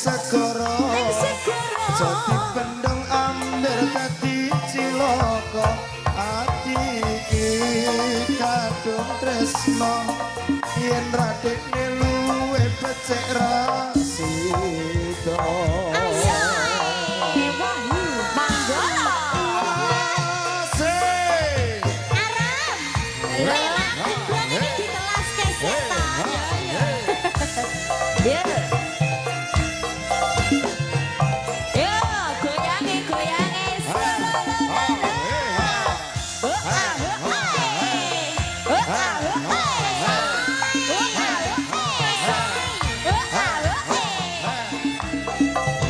Segara jadi pendeng ambil dadi cilaka ati iki kadung tresno yen radekne luwe becik rasida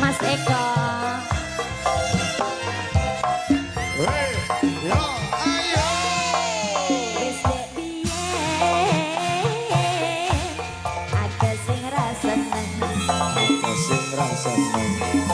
Mas Eko. Sing rasa seneng